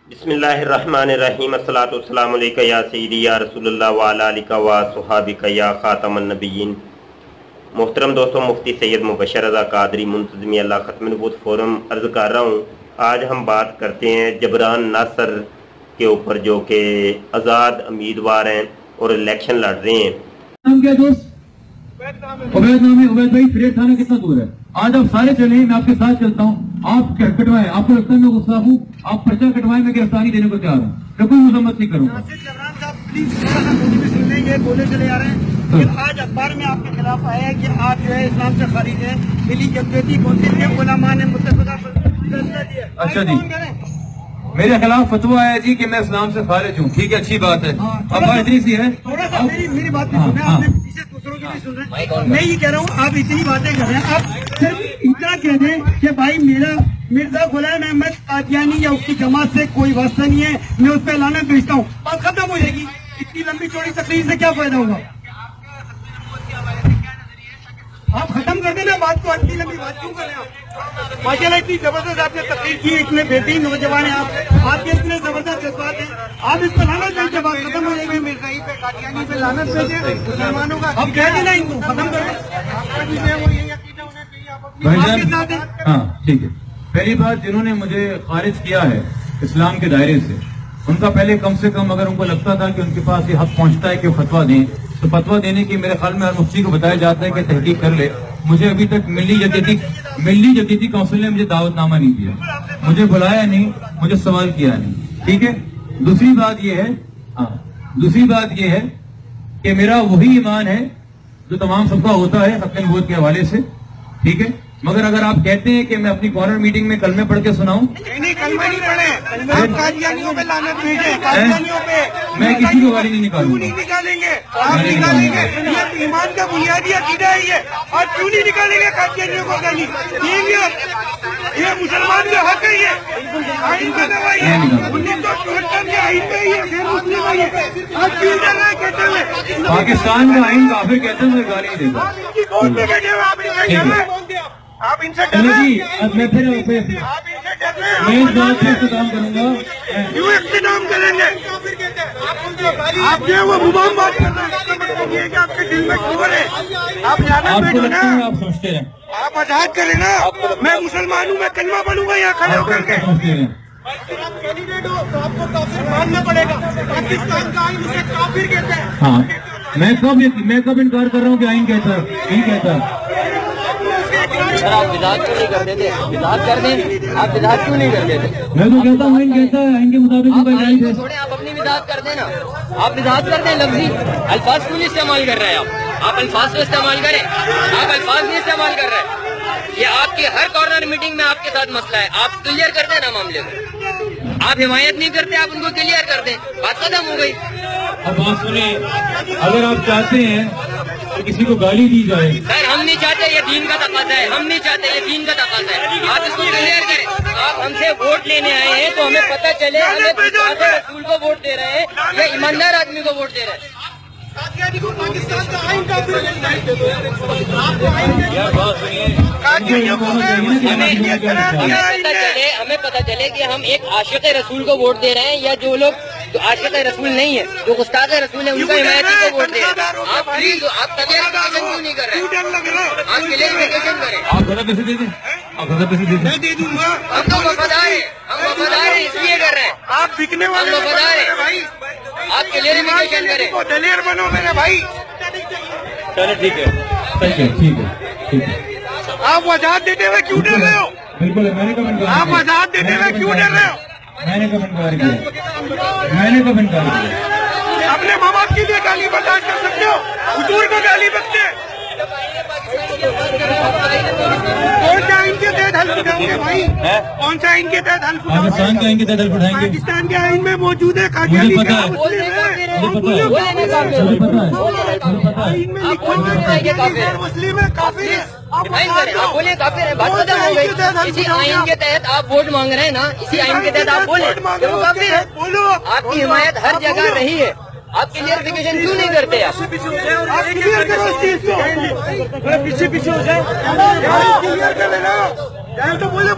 बिस्मिल्लाहिर्रहमानिर्रहीम अस्सलातु वस्सलामु अलैका या सय्यदी या रसूलल्लाह व अला आलिका व सुहाबिका या खातमन नबिय्यीन। मोहतरम दोस्तों, मुफ्ती सैयद मुबशर रज़ा कादरी मुंतज़िम अल्लाह ख़त्म नबूवत फोरम अर्ज़ कर रहा हूँ। आज हम बात करते हैं जबरान नासर के ऊपर, जो कि आज़ाद उम्मीदवार हैं और इलेक्शन लड़ रहे हैं। नाम क्या दोस्त? उबैद नाम है। उबैद भाई, फिरेट थाना कितना दूर है? आज आप सारे चले, मैं आपके साथ चलता हूँ। आप कटवाएं, आपको लगता है मैं गुस्सा हूँ, आप पर्चा कटवाएं, मैं गिरफ्तारी देने को तैयार हूँ, मैं कोई मजम्मत नहीं करूँगा। बोले चले आ रहे हैं। आज अखबार में आपके खिलाफ आया है कि आप जो है इस्लाम से खारिज हैं, मिली जमहूरियती कौंसिल ने गुलामान मुत्तफ़िका फैसला दिया। अच्छा जी, मेरे खिलाफ फतवा है जी कि मैं इस्लाम से खारिज हूँ। ठीक है, अच्छी बात है। अब बात इतनी सी है, थोड़ा सा मेरी बात नहीं सुन रहे, आपने पीछे दूसरों की भी सुन रहे हैं। मैं ये कह रहा हूँ, आप इतनी बातें कर रहे हैं, आप सिर्फ इतना कह दें कि भाई मेरा मिर्जा गुलाम अहमद कादियानी या उसकी जमात से कोई वास्ता नहीं है, मैं उस पर लानत भेजता हूँ, बात खत्म हो जाएगी। इतनी लंबी चौड़ी तकरीर से क्या फायदा होगा? आप खत्म कर देना बात को, इतनी लंबी बात क्यों कर रहे हैं आप? माशाल्लाह इतनी जबरदस्त आपने तकरीर की, इतने बेहतरीन नौजवान हैं आपके इतने जबरदस्त जज्बात हैं, आप इस पर लानत भेजते, बात खत्म हो जाएगी। मिर्जाई पे कादियानी पे लानत भेजे मुसलमानों का, अब कह देना इनको खत्म कर दें। हाँ ठीक है। पहली बात, जिन्होंने मुझे खारिज किया है इस्लाम के दायरे से, उनका पहले कम से कम अगर उनको लगता था कि उनके पास ये हक पहुंचता है कि वो फतवा दें, तो फतवा देने की मेरे ख्याल में हर मुफ्ती को बताया जाता है कि तहकीक कर ले। मुझे अभी तक मिल्ली जदीदी काउंसिल ने मुझे दावतनामा नहीं दिया, मुझे बुलाया नहीं, मुझे सवाल किया नहीं। ठीक है। दूसरी बात ये है कि मेरा वही ईमान है जो तमाम सबका होता है ख़त्म नबूवत के हवाले से। ठीक है। मगर अगर आप कहते हैं कि मैं अपनी कॉर्नर मीटिंग में कलमे पढ़ के सुनाऊं, नहीं कलमे नहीं पढ़े, आप कादियानियों पे लानत भेजे, कादियानियों पे मैं किसी को गाली नहीं निकालूंगा। नहीं निकालेंगे, आप निकालेंगे, ये ईमान का बुनियादी अकीदा है ये, और क्यों नहीं निकालेंगे कादियानियों को गाली? ये मुसलमान का हक है, ये आइन का दवाई है, 1974 के आइन पे ये गैर मुस्लिम है, ये आज क्यों डर रहे कहते हुए? पाकिस्तान का आइन काफिर कहते हैं, मुझे गाली नहीं देता। कोर्ट में बैठे हुए आप इनसे डर चलो रहे जी, हैं? अब मैं फिर आप इनसे डर रहे हैं? मैं इस बात से इख्तिताम करूंगा। क्यों इख्तिताम करेंगे? आप जो है वो मुबाम बात कर रहे हैं कि आपके दिल में खबर है, आप लानत आपको भेजो लगता ना, है आप समझते हैं, आप आजाद करें ना। मैं मुसलमान हूँ, मैं कलमा पढ़ूंगा यहाँ खड़े होकर के। समझते हैं। आप कैंडिडेट हो तो आपको काफिर मानना पड़ेगा। पाकिस्तान का आइन उसे काफिर कहते हैं। हाँ, मैं कब इनकार कर रहा हूँ कि आइन कहता है, नहीं कहता। सर, आप विदात क्यों नहीं कर देते? विदात कर दें, आप विदात क्यों नहीं कर देते? मैं तो कहता हूँ आइन कहता है, आइन के मुताबिक आप कोई आइन जायज है। को छोड़ें, आप अपनी विदात कर देना। आप विदात कर दें, लफ्जी अल्फाज क्यों नहीं इस्तेमाल कर रहे हैं? आप अल्फाज को इस्तेमाल करें, आप अल्फाज नहीं इस्तेमाल कर रहे हैं। ये आपकी हर कॉर्नर मीटिंग में आपके साथ मसला है, आप क्लियर कर देना मामले को। आप हिमायत नहीं करते, आप उनको क्लियर कर दें, बात खत्म हो गई। अब बात सुनिए, अगर आप चाहते हैं कि किसी को गाली दी जाए, सर हम नहीं चाहते, ये दीन का तकाज़ा है, हम नहीं चाहते, ये दीन का तकाज़ा है। आप इसको क्लियर करें। आप हमसे वोट लेने आए हैं तो हमें पता चले हमें रसूल को वोट दे रहे हैं या ईमानदार आदमी को वोट दे रहे हैं। पाकिस्तान का आइन का हमें पता चले कि हम एक आशिक़ रसूल को वोट दे रहे हैं या जो लोग जो आशिक़ रसूल नहीं है, जो गुस्ताख़ रसूल है, उनका हिमायती को वोट दे रहे हैं। आप प्लीज, आप क्लियरिफिकेशन क्यों नहीं कर रहे? आप क्लियरिफिकेशन करें। आप ज़रा पैसे दे दें, आप ज़रा पैसे दे दें। मैं दे दूंगा। हम तो वफादार हैं, हम वफादार हैं इसलिए कर रहे हैं। आप बिकने वाले हम वफादार हैं। भाई, आप क्लियरिफिकेशन करें। दलेर बनो मेरे भाई। चलो ठीक है, ठीक है। आप आजाद देते हुए क्यों डर रहे हो? बिल्कुल, मैंने कब इनकार आप किया? आजाद देते हुए क्यों डर रहे हो? मैंने कब इनकार किया? अपने माँ बाप के लिए गाली बर्दाश्त कर सकते हो, हुजूर को गाली बकते हैं। कौन सा आइन के तहत हल्फ उठाओगे भाई? कौन सा आइन के तहत हल्फ उठाओगे? पाकिस्तान के आइन के तहत हल्फ उठाएंगे। पाकिस्तान के आइन में मौजूद है, मुझे पता है, बोलने का फिर है, मुझे पता है, बोलने का फिर मुझे पता है। आइन में आप लिखा बोल है क्यों रहे हैं काफिर है? मुस्लिम है, काफिर है। आप डिफाइन करें, आप बोले काफिर है, बात खत्म हो गई। इसी आइन के तहत आप वोट मांग रहे हैं ना, इसी आइन के तहत आप बोले कि वो काफिर है। बोलो, आपकी हिमायत हर जगह रही है, आप क्लियरिफिकेशन क्यों नहीं करते? आप क्लियर करो इस चीज को, पीछे हो जाए, क्लियर कर लेना। तो बोले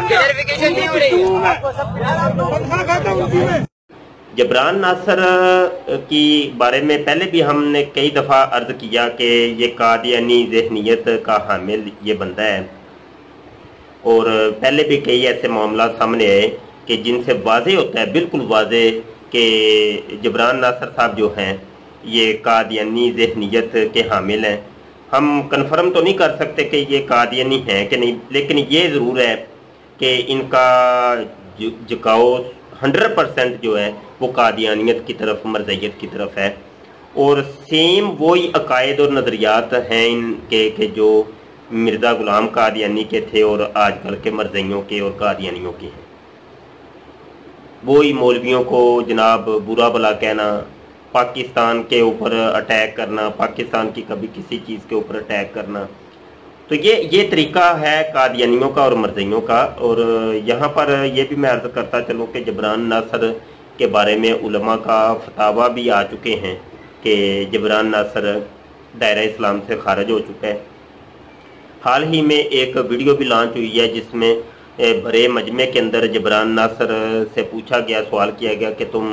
क्लियरिफिकेशन नहीं हो रही। जबरान नासर की बारे में पहले भी हमने कई दफ़ा अर्ज़ किया कि ये कादियानी ज़हनियत का हामिल ये बंदा है, और पहले भी कई ऐसे मामला सामने आए कि जिनसे वाज़े होता है, बिल्कुल वाज़े, कि जबरान नासर साहब जो हैं ये कादियानी ज़हनियत के हामिल हैं। हम कन्फर्म तो नहीं कर सकते कि ये कादियानी हैं कि नहीं, लेकिन ये ज़रूर है कि इनका झुकाव 100% जो है वो कादियानियत की तरफ, मरज़इयत की तरफ है, और सेम वही अकायद और नज़रियात हैं इनके कि जो मिर्ज़ा ग़ुलाम कादियानी के थे और आजकल के मरज़इयों के और कादियानियों के हैं। वही मौलवियों को जनाब बुरा भला कहना, पाकिस्तान के ऊपर अटैक करना, पाकिस्तान की कभी किसी चीज़ के ऊपर अटैक करना, तो ये तरीका है कादियानियों का और मरज़इयों का। और यहाँ पर ये भी मैं अर्ज़ करता चलूँ कि जबरान नासर के बारे में उलमा का फतावा भी आ चुके हैं कि जबरान नासर दायरा इस्लाम से खारिज हो चुका है। हाल ही में एक वीडियो भी लॉन्च हुई है जिसमें बड़े मजमे के अंदर जबरान नासर से पूछा गया, सवाल किया गया कि तुम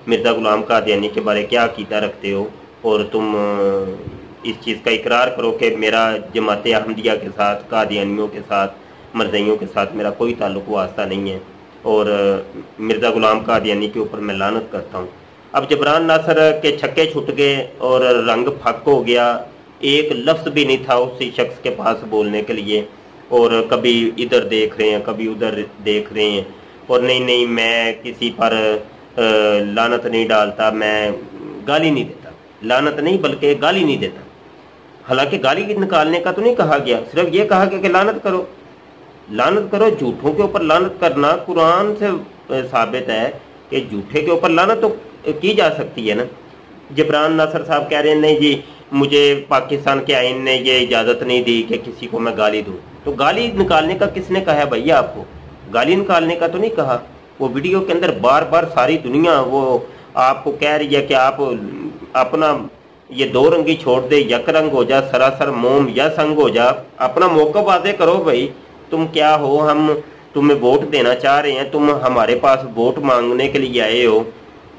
मिर्ज़ा ग़ुलाम कादियानी के बारे क्या अक़ीदा रखते हो, और तुम इस चीज़ का इकरार करो कि मेरा जमात अहमदिया के साथ, कादियानियों के साथ, मरज़इयों के साथ मेरा कोई ताल्लुक़ वास्ता नहीं है, और मिर्ज़ा ग़ुलाम कादियानी के ऊपर मैं लानत करता हूँ। अब जबरान नासर के छक्के छुट गए और रंग फक हो गया, एक लफ्ज़ भी नहीं था उसी शख्स के पास बोलने के लिए, और कभी इधर देख रहे हैं, कभी उधर देख रहे हैं, और नहीं मैं किसी पर लानत नहीं डालता, मैं गाली नहीं देता, लानत नहीं बल्कि गाली नहीं देता। हालांकि गाली निकालने का तो नहीं कहा गया, सिर्फ ये कहा गया कि लानत करो, लानत करो। झूठों के ऊपर लानत करना कुरान से साबित है कि झूठे के ऊपर लानत तो की जा सकती है ना। जबरान नासर साहब कह रहे हैं नहीं जी, मुझे पाकिस्तान के आइन ने ये इजाज़त नहीं दी कि किसी को मैं गाली दूँ। तो गाली निकालने का किसने कहा है भैया? आपको गाली निकालने का तो नहीं कहा। वो वीडियो के अंदर बार बार सारी दुनिया वो आपको कह रही है कि आप अपना ये दो रंगी छोड़ दे, यक रंग हो जा, सरासर मोम या संग हो जा, अपना मौका वाज़े करो भाई, तुम क्या हो, हम तुम्हें वोट देना चाह रहे हैं, तुम हमारे पास वोट मांगने के लिए आए हो,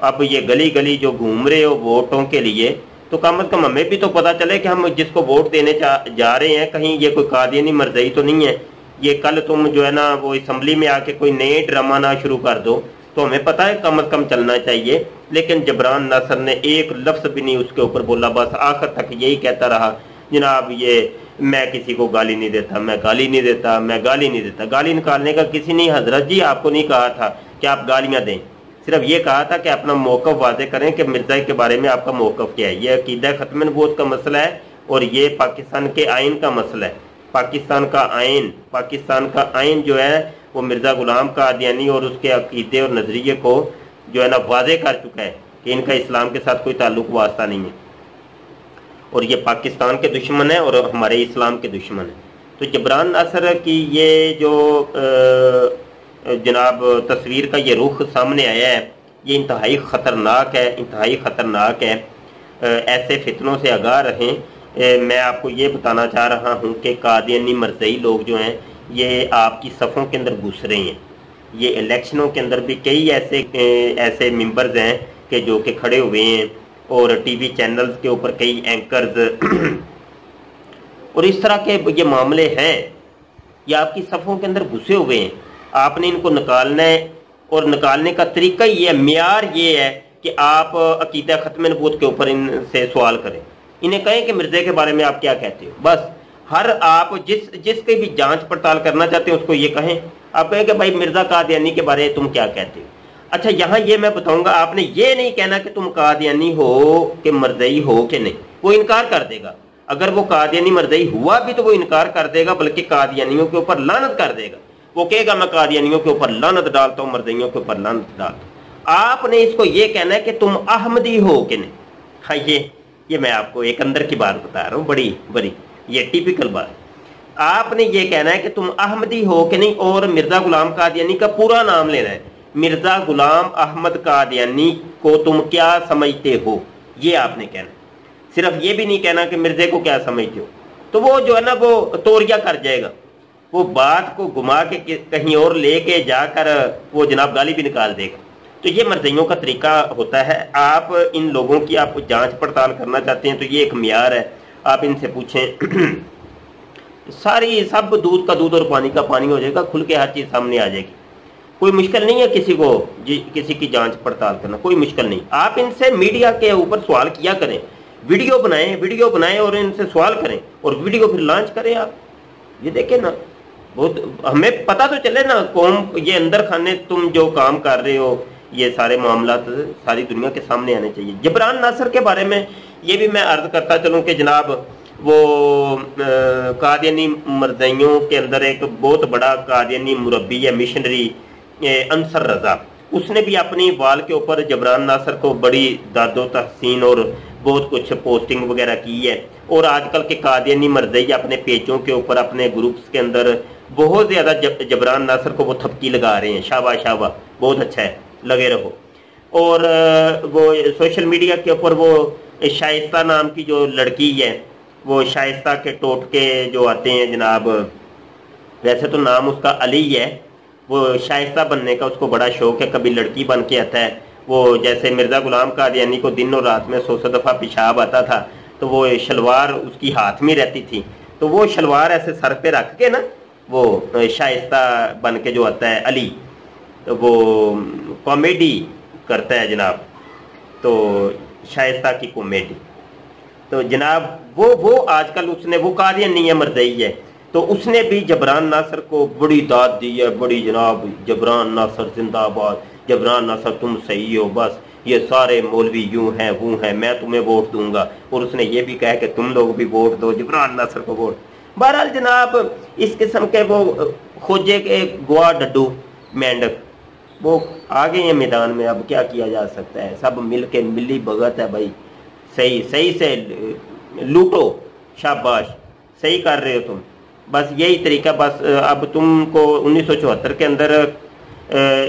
अब ये गली गली जो घूम रहे हो वोटों के लिए, तो कम अज़ कम हमें भी तो पता चले कि हम जिसको वोट देने जा रहे हैं कहीं ये कोई कादियानी मरज़ई तो नहीं है। ये कल तुम जो है ना वो असम्बली में आके कोई नए ड्रामा ना शुरू कर दो, तो हमें पता है कम अज़ कम चलना चाहिए। लेकिन जबरान नासर ने एक लफ्ज़ भी नहीं उसके ऊपर बोला, बस आखिर तक यही कहता रहा जनाब ये मैं किसी को गाली नहीं देता, मैं गाली नहीं देता, मैं गाली नहीं देता। गाली निकालने का किसी ने हजरत जी आपको नहीं कहा था कि आप गालियाँ दें, सिर्फ ये कहा था कि अपना मौक़िफ़ वाज़े करें कि मिर्ज़ा के बारे में आपका मौक़िफ़ क्या है। ये अक़ीदा ख़त्म नबूवत का मसला है और ये पाकिस्तान के आइन का मसला है। पाकिस्तान का आइन जो है वो मिर्ज़ा ग़ुलाम कादियानी और उसके अक़ीदे और नज़रिए को जो है ना वाज़े कर चुका है कि इनका इस्लाम के साथ कोई ताल्लुक़ वास्ता नहीं है, और ये पाकिस्तान के दुश्मन है और हमारे इस्लाम के दुश्मन है। तो जबरान नासर की ये जो जनाब तस्वीर का ये रुख सामने आया है, ये इंतहाई ख़तरनाक है, इंतहाई ख़तरनाक है। ऐसे फितनों से आगाह रहें। मैं आपको ये बताना चाह रहा हूँ कि कादियानी मरज़ई लोग जो हैं ये आपकी सफ़ों के अंदर घुस रहे हैं। ये इलेक्शनों के अंदर भी कई ऐसे मेंबर्स हैं कि जो कि खड़े हुए हैं, और टीवी चैनल्स के ऊपर कई एंकर्स और इस तरह के ये मामले हैं, ये आपकी सफ़ों के अंदर घुसे हुए हैं। आपने इनको निकालना है, और निकालने का तरीका ये है, मेयार ये है कि आप अक़ीदा ख़त्म नबूवत के ऊपर इनसे सवाल करें, इन्हें कहें कि मिर्ज़े के बारे में आप क्या कहते हो। बस हर आप जिसकी भी जांच पड़ताल करना चाहते हैं उसको ये कहें, आप कहें कि भाई मिर्ज़ा कादियानी के बारे में तुम क्या कहते हो। अच्छा, यहाँ ये मैं बताऊंगा, आपने ये नहीं कहना कि तुम कादियानी हो कि मरज़ई हो कि नहीं, वो इनकार कर देगा। अगर वो कादियानी मरज़ई हुआ भी तो वो इनकार कर देगा, बल्कि कादियानियों के ऊपर लानत कर देगा। वो कहेगा मैं कादियानियों के ऊपर लानत डालता हूँ, मरज़इयों के ऊपर लानत डालता हूँ। आपने इसको ये कहना है कि तुम अहमदी हो कि नहीं। हाँ, ये मैं आपको एक अंदर की बात बता रहा हूँ, बड़ी ये टिपिकल बात। आपने ये कहना है कि तुम अहमदी हो कि नहीं, और मिर्ज़ा ग़ुलाम कादियानी का पूरा नाम लेना है। مرزا غلام احمد قادیانی کو تم کیا سمجھتے ہو، یہ آپ نے کہنا، صرف یہ بھی نہیں کہنا کہ مرزے کو کیا سمجھتے ہو، تو وہ جو ہے نا وہ توریا کر جائے گا، وہ بات کو گھما کے کہیں اور لے کے جا کر وہ جناب گالی بھی نکال دے گا۔ تو یہ مرزیوں کا طریقہ ہوتا ہے۔ آپ ان لوگوں کی آپ جانچ پڑتال کرنا چاہتے ہیں تو یہ ایک معیار ہے، آپ ان سے پوچھیں، ساری سب دودھ کا دودھ اور پانی کا پانی ہو جائے گا، کھل کے ہر چیز سامنے آ جائے گی۔ کوئی مشکل نہیں ہے کسی کی جانچ پڑتال کرنا، کوئی مشکل نہیں۔ آپ ان سے میڈیا کے اوپر سوال کیا کریں، ویڈیو بنائیں اور ان سے سوال کریں اور ویڈیو پھر لانچ کریں۔ آپ یہ دیکھیں نا، بہت ہمیں پتہ تو چلے نا، قوم یہ اندر خانے تم جو کام کر رہے ہو، یہ سارے معاملات ساری دنیا کے سامنے آنے چاہیے۔ جبران ناصر کے بارے میں یہ بھی میں عرض کرتا چلوں کہ جناب وہ قادیانی مرزائیوں کے اندر ایک بہت بڑا قادیانی مربی ہے، مشنری انصر رضا، اس نے بھی اپنی وال کے اوپر جبران ناصر کو بڑی داد و تحسین اور بہت کچھ پوسٹنگ وغیرہ کی ہے، اور آج کل کے قادیانی مرزائی اپنے پیجوں کے اوپر اپنے گروپس کے اندر بہت زیادہ جبران ناصر کو وہ تھپکی لگا رہے ہیں، شاباش شاباش، بہت اچھا ہے، لگے رہو۔ اور وہ سوشل میڈیا کے اوپر وہ شائستہ نام کی جو لڑکی ہے، وہ شائستہ کے ٹوٹکے جو آتے ہیں جناب، ویسے تو نام اس کا علی ہے، وہ شائستہ بننے کا اس کو بڑا شوق ہے، کبھی لڑکی بن کے آتا ہے، وہ جیسے مرزا غلام قادیانی کو دن اور رات میں 100 دفعہ پیشاب آتا تھا تو وہ شلوار اس کی ہاتھ میں رہتی تھی، تو وہ شلوار ایسے سر پہ رکھ کے نا وہ شائستہ بن کے جو آتا ہے علی، تو وہ کامیڈی کرتا ہے جناب، تو شائستہ کی کامیڈی، تو جناب وہ آج کل اس نے، وہ قادیانی ہے، مرزائی ہے، تو اس نے بھی جبران ناصر کو بڑی داد دی ہے، بڑی جناب جبران ناصر زندہ باد، جبران ناصر تم صحیح ہو، بس یہ سارے مولوی یوں ہیں وہ ہیں، میں تمہیں ووٹ دوں گا، اور اس نے یہ بھی کہا کہ تم لوگ بھی ووٹ دو جبران ناصر کو ووٹ۔ بہرحال جناب اس قسم کے وہ کھوجے کے گوا ڈڈو مینڈک وہ آگے ہیں میدان میں، اب کیا کیا جا سکتا ہے، سب مل کے ملی بھگت ہے بھائی، صحیح سے لوٹو، شاباش، صحیح کر رہے ہو تم، بس یہی طریقہ۔ بس اب تم کو 1974 کے اندر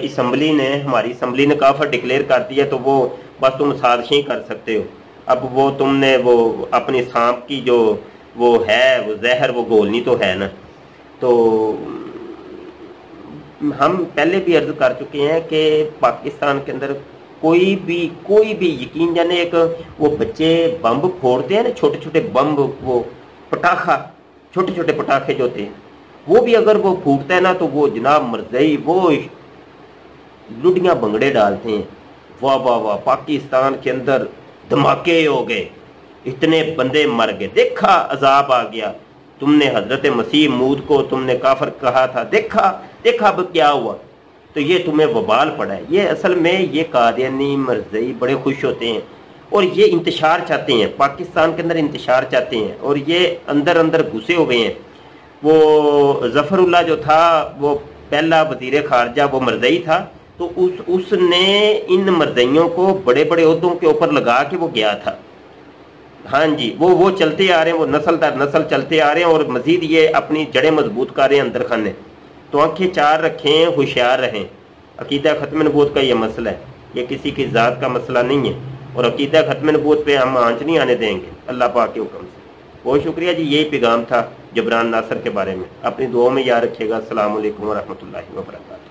اسمبلی نے، ہماری اسمبلی نے کافر ڈکلیئر کر دیا، تو وہ بس تم سازشیں کر سکتے ہو، اب وہ تم نے وہ اپنی سانپ کی جو وہ ہے وہ زہر وہ گولنی تو ہے نا۔ تو ہم پہلے بھی عرض کر چکے ہیں کہ پاکستان کے اندر کوئی بھی یقین جانے، ایک وہ بچے بمب پھوڑتے ہیں نا، چھوٹے چھوٹے بمب، وہ پٹاخہ، چھوٹے چھوٹے پٹاخے جو ہوتے ہیں، وہ بھی اگر وہ پھوٹتا ہے نا تو وہ جناب مرزائی وہ لڈیاں بنگڑے ڈالتے ہیں، واہ واہ واہ، پاکستان کے اندر دھماکے ہو گئے، اتنے بندے مر گئے، دیکھا عذاب آ گیا، تم نے حضرت مسیح موعود کو تم نے کافر کہا تھا، دیکھا اب کیا ہوا، تو یہ تمہیں وبال پڑا ہے۔ یہ اصل میں یہ قادیانی مرزائی بڑے خوش ہوتے ہیں اور یہ انتشار چاہتے ہیں، پاکستان کے اندر انتشار چاہتے ہیں، اور یہ اندر گھسے ہو گئے ہیں۔ وہ ظفر اللہ جو تھا وہ پہلا وزیر خارجہ وہ مرزائی تھا، تو اس نے ان مرزائیوں کو بڑے بڑے عہدوں کے اوپر لگا کے وہ گیا تھا۔ ہاں جی، وہ چلتے آ رہے ہیں، وہ نسل در نسل چلتے آ رہے ہیں، اور مزید یہ اپنی جڑیں مضبوط کر رہے ہیں اندر خانے۔ تو آنکھیں چار رکھیں، ہوشیار رہیں۔ عقیدہ ختم نبوت کا یہ مسئلہ ہے، یہ کسی کی ذات کا مسئلہ نہیں ہے، اور عقیدہ ختم نبوت پہ ہم آنچ نہیں آنے دیں گے اللہ پاک کے حکم سے۔ بہت شکریہ جی، یہی پیغام تھا جبران ناصر کے بارے میں، اپنی دعاؤں میں یاد رکھیے گا۔ السلام علیکم ورحمۃ اللہ وبرکاتہ۔